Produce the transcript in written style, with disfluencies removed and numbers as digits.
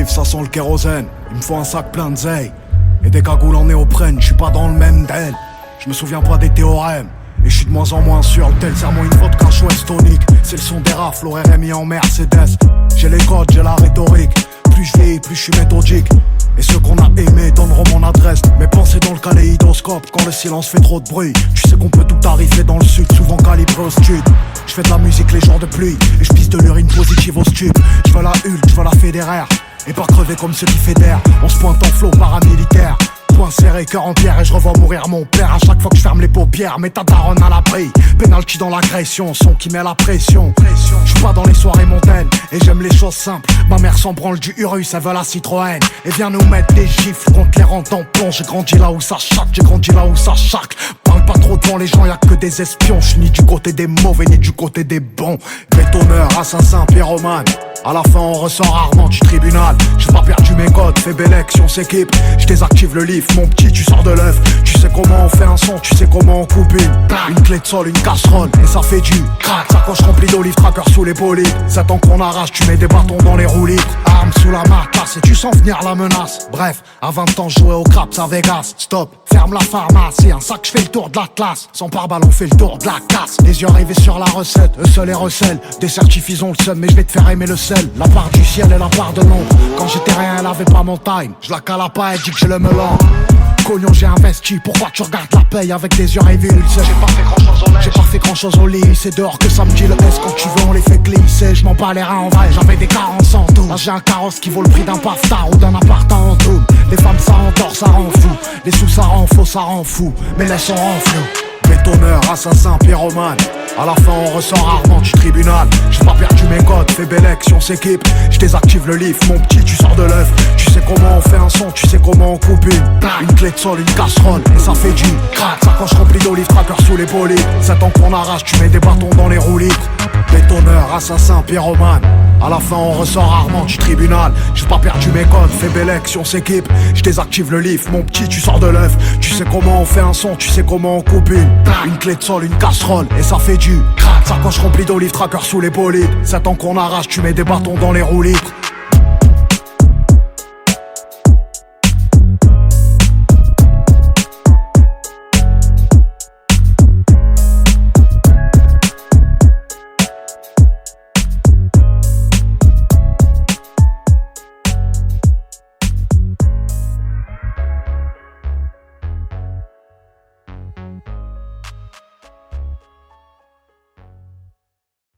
ça sent le kérosène. Il me faut un sac plein de zeille et des cagoules en néoprène. J'suis pas dans le même deal. J'me souviens pas des théorèmes. Et j'suis de moins en moins sûr, le tel serment une vodka Schweppes tonique. C'est le son des rafles, RMI en Mercedes. J'ai les codes, j'ai la rhétorique. Plus je vieillis, plus je suis méthodique. Et ceux qu'on a aimés donneront mon adresse. Mes pensées dans le kaléidoscope quand le silence fait trop de bruit. Tu sais qu'on peut tout arriver dans le sud, souvent calibré au stud. Je fais de la musique les jours de pluie et je pisse de l'urine positive au stud. Je veux la Hulk, je veux la Federer. Et pas crever comme ceux qui fédèrent. On se pointe en flot paramilitaire. Point serré, cœur en pierre et je revois mourir mon père. À chaque fois que je ferme les paupières, mets ta daronne à l'abri. Penalty dans l'agression, son qui met la pression. Je suis pas dans les soirées montaines et j'aime les choses simples. Ma mère s'en branle du Urus, elle veut la Citroën. Et viens nous mettre des gifles contre les rangs tampons. J'ai grandi là où ça chaque, j'ai grandi là où ça chaque. Parle pas trop devant les gens, y'a que des espions. J'suis ni du côté des mauvais ni du côté des bons. Bétonneur, assassin, pyromane. À la fin on ressort rarement du tribunal. J'ai pas perdu mes codes, fais belle action, s'équipe. Je désactive le lift, mon petit tu sors de l'œuf. Tu sais comment on fait un son, tu sais comment on coupe une clé de sol, une casserole. Et ça fait du crack, sacoche remplie d'olives, tracker sous les bolides. 7 ans qu'on arrache, tu mets des bâtons dans les roulis. Armes sous la marcasse et tu sens venir la menace. Bref, à 20 ans je jouais au craps à Vegas. Stop, ferme la pharmacie, un sac je fais le tour de la classe. Sans pare-balles on fait le tour de la casse. Les yeux rivés sur la recette, eux seuls et recèlent. Des certifs ils ont le seum mais je vais te faire aimer le sel. La part du ciel et la part de l'ombre. Quand j'étais rien elle avait pas mon time. Je la cala pas, elle dit que j'ai le melon. Cognon j'ai investi, pourquoi tu regardes la paye avec des yeux révulsés? J'ai pas fait grand chose au lit, c'est dehors que ça me dit le S. Quand tu veux on les fait glisser, je m'en bats les reins en vrai. J'avais des carences en tout. Là j'ai un carrosse qui vaut le prix d'un paftard ou d'un appart en tout. Les femmes ça endort, ça rend fou. Les sous ça rend faux, ça rend fou. Mais laisse on rend flou. Bétonneur, assassin, pyromane. À la fin on ressort rarement du tribunal. J'ai pas perdu mes codes, fais belle action, s'équipe. Je désactive le lift, mon petit tu sors de l'œuf. Tu sais comment on fait un son, tu sais comment on coupe une clé de sol, une casserole. Et ça fait du crack, sacoche remplie d'olives, tracker sous les bolides. 7 ans qu'on arrache, tu mets des bâtons dans les roues litres. Bétonneur, assassin, pyromane. À la fin on ressort rarement du tribunal. J'ai pas perdu mes codes, fais belle action, s'équipe. Je désactive le lift, mon petit tu sors de l'œuf. Tu sais comment on fait un son, tu sais comment on coupe une clé de sol, une casserole. Et ça fait du crack, sacoche remplie d'olives, tracker sous les bolides. 7 ans qu'on arrache, tu mets des bâtons dans les roues litres.